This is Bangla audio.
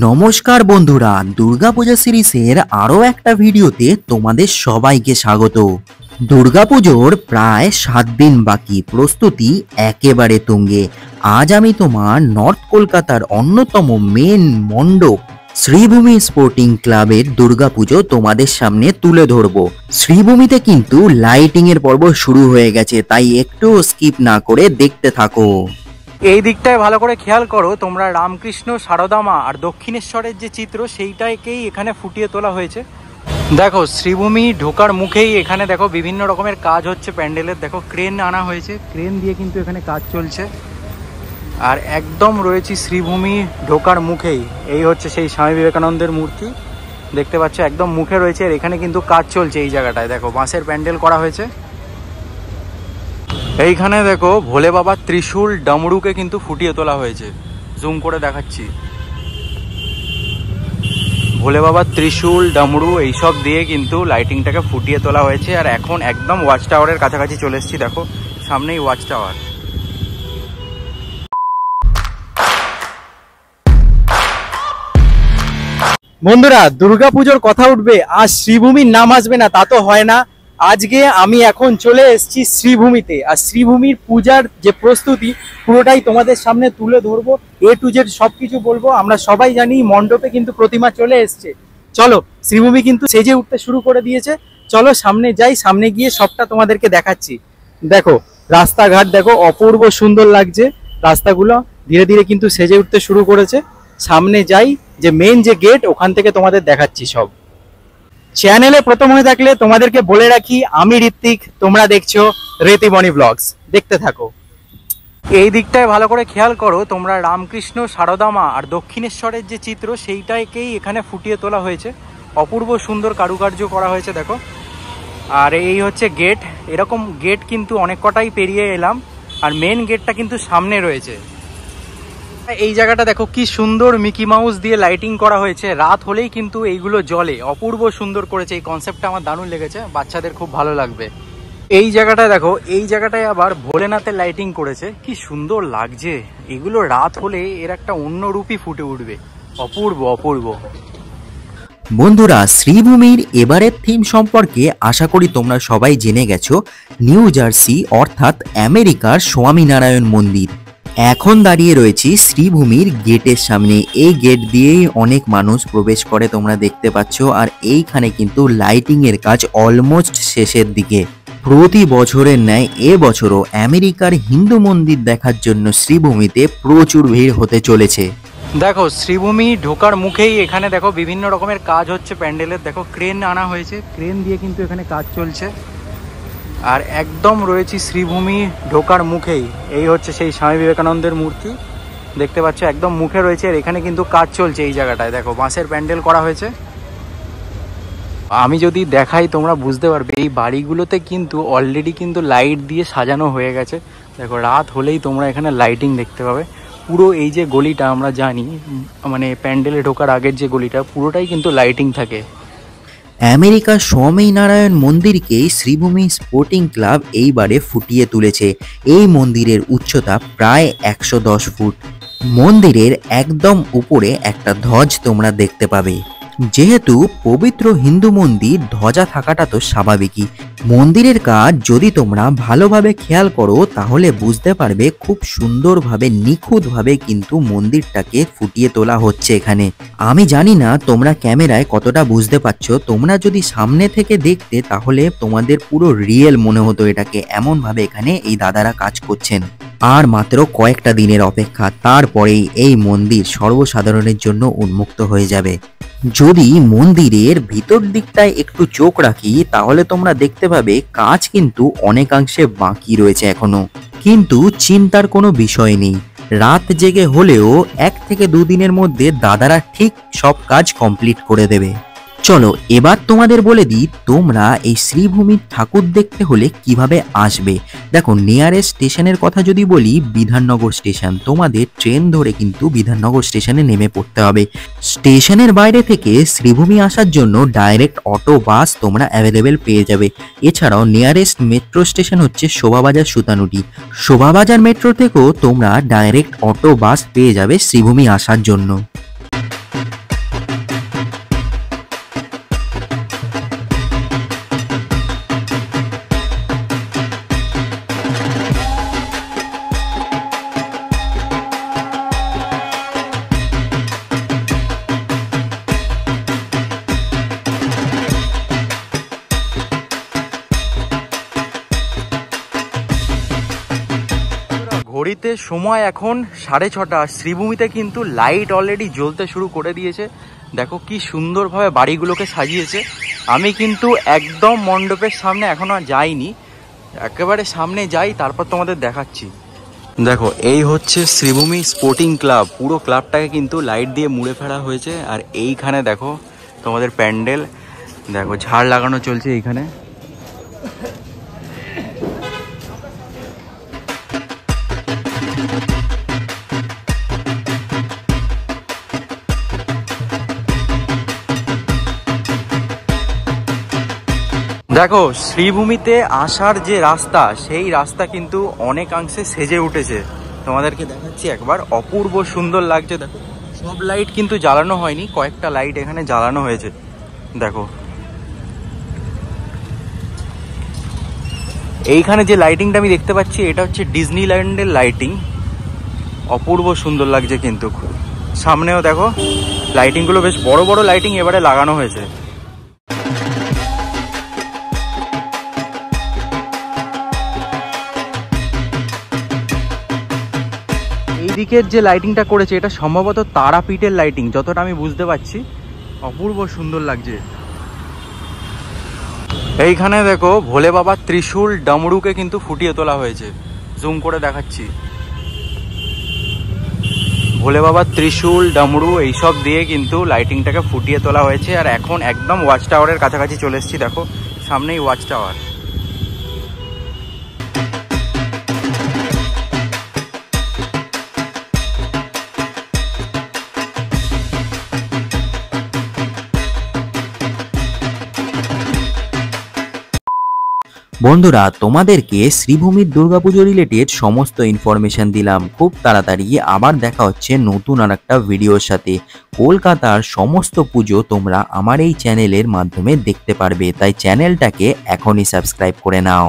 নমস্কার বন্ধুরা, দুর্গাপূজা সিরিজের আরও একটা ভিডিওতে তোমাদের সবাইকে স্বাগত। দুর্গাপুজোর প্রায় 7 দিন বাকি, প্রস্তুতি একেবারে তুঙ্গে। আজ আমি তোমার নর্থ কলকাতার অন্যতম মেন মণ্ডপ শ্রীভূমি স্পোর্টিং ক্লাবের দুর্গাপুজো তোমাদের সামনে তুলে ধরবো। শ্রীভূমিতে কিন্তু লাইটিং এর পর্ব শুরু হয়ে গেছে, তাই একটু স্কিপ না করে দেখতে থাকো। এই দিকটায় ভালো করে খেয়াল করো তোমরা, রামকৃষ্ণ, সারদা মা আর দক্ষিণেশ্বরের যে চিত্র সেইটাকেই এখানে ফুটিয়ে তোলা হয়েছে। দেখো শ্রীভূমি ঢোকার মুখেই এখানে দেখো বিভিন্ন রকমের কাজ হচ্ছে প্যান্ডেলের। দেখো ক্রেন আনা হয়েছে, ক্রেন দিয়ে কিন্তু এখানে কাজ চলছে। আর একদম রয়েছি শ্রীভূমি ঢোকার মুখেই। এই হচ্ছে সেই স্বামী বিবেকানন্দের মূর্তি, দেখতে পাচ্ছ একদম মুখে রয়েছে। আর এখানে কিন্তু কাজ চলছে এই জায়গাটায়। দেখো বাঁশের প্যান্ডেল করা হয়েছে। এইখানে দেখো ভোলে বাবার ত্রিশূল ডামরুকে কিন্তু ফুটিয়ে তোলা হয়েছে। জুম করে দেখাচ্ছি, ভোলে বাবার ত্রিশূল ডামরু এইসব দিয়ে কিন্তু লাইটিংটাকে ফুটিয়ে তোলা হয়েছে। আর এখন একদম ওয়াচ টাওয়ারের কাছাকাছি চলে এসেছি। দেখো সামনেই ওয়াচ টাওয়ার। বন্ধুরা, দুর্গাপুজোর কথা উঠবে আর শ্রীভূমির নাম আসবে না তা তো হয় না। আজকে আমি এখন চলে এসেছি শ্রীভূমিতে, আর শ্রীভূমির পূজার যে প্রস্তুতি পুরোটাই তোমাদের সামনে তুলে ধরবো। A to Z সবকিছু বলবো। আমরা সবাই জানি মণ্ডপে কিন্তু প্রতিমা চলে এসছে। চলো, শ্রীভূমি কিন্তু সেজে উঠতে শুরু করে দিয়েছে। চলো সামনে যাই, সামনে গিয়ে সবটা তোমাদেরকে দেখাচ্ছি। দেখো রাস্তাঘাট দেখো, অপূর্ব সুন্দর লাগছে। রাস্তাগুলো ধীরে ধীরে কিন্তু সেজে উঠতে শুরু করেছে। সামনে যাই, যে মেন যে গেট ওখান থেকে তোমাদের দেখাচ্ছি সব। চ্যানেলে প্রথম হয়ে থাকলে তোমাদেরকে বলে রাখি, আমি ঋত্বিক, তোমরা দেখছো রেতিমণি ব্লগস। দেখতে থাকো। এই দিকটায় ভালো করে খেয়াল করো তোমরা, রামকৃষ্ণ, সারদা মা আর দক্ষিণেশ্বরের যে চিত্র সেইটাকেই এখানে ফুটিয়ে তোলা হয়েছে। অপূর্ব সুন্দর কারুকার্য করা হয়েছে দেখো। আর এই হচ্ছে গেট। এরকম গেট কিন্তু অনেক কটাই পেরিয়ে এলাম, আর মেন গেটটা কিন্তু সামনে রয়েছে। এই জায়গাটা দেখো কি সুন্দর মিকি মাউস দিয়ে লাইটিং করা হয়েছে। রাত হলেই কিন্তু এইগুলো জ্বলে, অপূর্ব সুন্দর করেছে। এই কনসেপ্টটা আমার দারুণ লেগেছে, বাচ্চাদের খুব ভালো লাগবে। এই জায়গাটায় দেখো, এই জায়গাটায় আবার ভোলেনাথের লাইটিং করেছে, কি সুন্দর লাগছে। এগুলো রাত হলে এর একটা অন্য রূপই ফুটে উঠবে। অপূর্ব অপূর্ব। বন্ধুরা, শ্রীভূমির এবারের থিম সম্পর্কে আশা করি তোমরা সবাই জেনে গেছো। নিউ জার্সি অর্থাৎ আমেরিকার স্বামীনারায়ণ মন্দির। এখন দাঁড়িয়ে রয়েছি শ্রীভূমির গেটের সামনে। এই গেট দিয়েই অনেক মানুষ প্রবেশ করে, তোমরা দেখতে পাচ্ছ। আর এইখানে কিন্তু লাইটিং এর কাজ অলমোস্ট শেষের দিকে। প্রতি বছরের ন্যায় এবছরও আমেরিকার হিন্দু মন্দির দেখার জন্য শ্রীভূমিতে প্রচুর ভিড় হতে চলেছে। দেখো শ্রীভূমি ঢোকার মুখেই এখানে দেখো বিভিন্ন রকমের কাজ হচ্ছে প্যান্ডেলের। দেখো ক্রেন আনা হয়েছে, ক্রেন দিয়ে কিন্তু এখানে কাজ চলছে। আর একদম রয়েছি শ্রীভূমি ঢোকার মুখেই। এই হচ্ছে সেই স্বামী বিবেকানন্দের মূর্তি, দেখতে পাচ্ছ একদম মুখে রয়েছে। আর এখানে কিন্তু কাজ চলছে এই জায়গাটায়। দেখো বাঁশের প্যান্ডেল করা হয়েছে। আমি যদি দেখাই তোমরা বুঝতে পারবে, এই বাড়িগুলোতে কিন্তু অলরেডি কিন্তু লাইট দিয়ে সাজানো হয়ে গেছে। দেখো রাত হলেই তোমরা এখানে লাইটিং দেখতে পাবে। পুরো এই যে গলিটা আমরা জানি, মানে প্যান্ডেলে ঢোকার আগের যে গলিটা, পুরোটাই কিন্তু লাইটিং থাকে। আমেরিকার স্বামীনারায়ণ মন্দিরকেই শ্রীভূমি স্পোর্টিং ক্লাব এইবারে ফুটিয়ে তুলেছে। এই মন্দিরের উচ্চতা প্রায় 110 ফুট। মন্দিরের একদম উপরে একটা ধ্বজ তোমরা দেখতে পাবে। যেহেতু পবিত্র হিন্দু মন্দির, ধ্বজা থাকাটা তো স্বাভাবিকই। মন্দিরের কাজ যদি তোমরা ভালোভাবে খেয়াল করো তাহলে বুঝতে পারবে খুব সুন্দরভাবে, নিখুঁতভাবে কিন্তু মন্দিরটাকে ফুটিয়ে তোলা হচ্ছে এখানে। আমি জানি না তোমরা ক্যামেরায় কতটা বুঝতে পারছো। তোমরা যদি সামনে থেকে দেখতে তাহলে তোমাদের পুরো রিয়েল মনে হতো এটাকে। এমনভাবে এখানে এই দাদারা কাজ করছেন। আর মাত্র কয়েকটা দিনের অপেক্ষা, তারপরেই এই মন্দির সর্বসাধারণের জন্য উন্মুক্ত হয়ে যাবে। যদি মন্দিরের ভিতর দিকটায় একটু চোখ রাখি তাহলে তোমরা দেখতে পাবে কাজ কিন্তু অনেকাংশে বাকি রয়েছে এখনো। কিন্তু চিন্তার কোনো বিষয় নেই, রাত জেগে হলেও 1 থেকে 2 দিনের মধ্যে দাদারা ঠিক সব কাজ কমপ্লিট করে দেবে। চলো এবার তোমাদের বলে দিই তোমরা এই শ্রীভূমির ঠাকুর দেখতে হলে কিভাবে আসবে। দেখো নিয়ারেস্ট স্টেশনের কথা যদি বলি বিধাননগর স্টেশন, তোমাদের ট্রেন ধরে কিন্তু বিধাননগর স্টেশনে নেমে পড়তে হবে। স্টেশনের বাইরে থেকে শ্রীভূমি আসার জন্য ডাইরেক্ট অটো বাস তোমরা অ্যাভেলেবেল পেয়ে যাবে। এছাড়াও নিয়ারেস্ট মেট্রো স্টেশন হচ্ছে শোভাবাজার সুতানুটি। শোভাবাজার মেট্রো থেকেও তোমরা ডাইরেক্ট অটো বাস পেয়ে যাবে শ্রীভূমি আসার জন্য। ঘড়িতে সময় এখন 6:30। শ্রীভূমিতে কিন্তু লাইট অলরেডি জ্বলতে শুরু করে দিয়েছে। দেখো কি সুন্দরভাবে বাড়িগুলোকে সাজিয়েছে। আমি কিন্তু একদম মণ্ডপের সামনে এখনো যাইনি, একেবারে সামনে যাই তারপর তোমাদের দেখাচ্ছি। দেখো এই হচ্ছে শ্রীভূমি স্পোর্টিং ক্লাব, পুরো ক্লাবটাকে কিন্তু লাইট দিয়ে মুড়ে ফেলা হয়েছে। আর এইখানে দেখো তোমাদের প্যান্ডেল, দেখো ঝাড় লাগানো চলছে এইখানে। দেখো শ্রীভূমিতে আসার যে রাস্তা, সেই রাস্তা কিন্তু অনেকাংশে সেজে উঠেছে। তোমাদেরকে দেখাচ্ছি একবার, অপূর্ব সুন্দর লাগছে। দেখো সব লাইট কিন্তু জ্বালানো হয়নি, কয়েকটা লাইট এখানে জ্বালানো হয়েছে। দেখো এইখানে যে লাইটিংটা আমি দেখতে পাচ্ছি এটা হচ্ছে ডিজনিল্যান্ডের লাইটিং, অপূর্ব সুন্দর লাগছে। কিন্তু সামনেও দেখো লাইটিংগুলো বেশ বড় বড় লাইটিং এবারে লাগানো হয়েছে। এইদিকের যে লাইটিংটা করেছে এটা সম্ভবত তারাপীঠের লাইটিং, যতটা আমি বুঝতে পারছি। অপূর্ব সুন্দর লাগছে। এইখানে দেখো ভোলে বাবার ত্রিশূল ডামরুকে কিন্তু ফুটিয়ে তোলা হয়েছে, জুম করে দেখাচ্ছি। ভোলে বাবার ত্রিশূল ডামরু এইসব দিয়ে কিন্তু লাইটিংটাকে ফুটিয়ে তোলা হয়েছে। আর এখন একদম ওয়াচ টাওয়ারের কাছাকাছি চলে এসেছি। দেখো সামনেই ওয়াচ টাওয়ার। বন্ধুরা তোমাদেরকে শ্রীভূমির দুর্গাপুজো রিলেটেড সমস্ত ইনফরমেশন দিলাম। খুব তাড়াতাড়ি আবার দেখা হচ্ছে নতুন আর একটা ভিডিওর সাথে। কলকাতার সমস্ত পুজো তোমরা আমার এই চ্যানেলের মাধ্যমে দেখতে পারবে, তাই চ্যানেলটাকে এখনই সাবস্ক্রাইব করে নাও।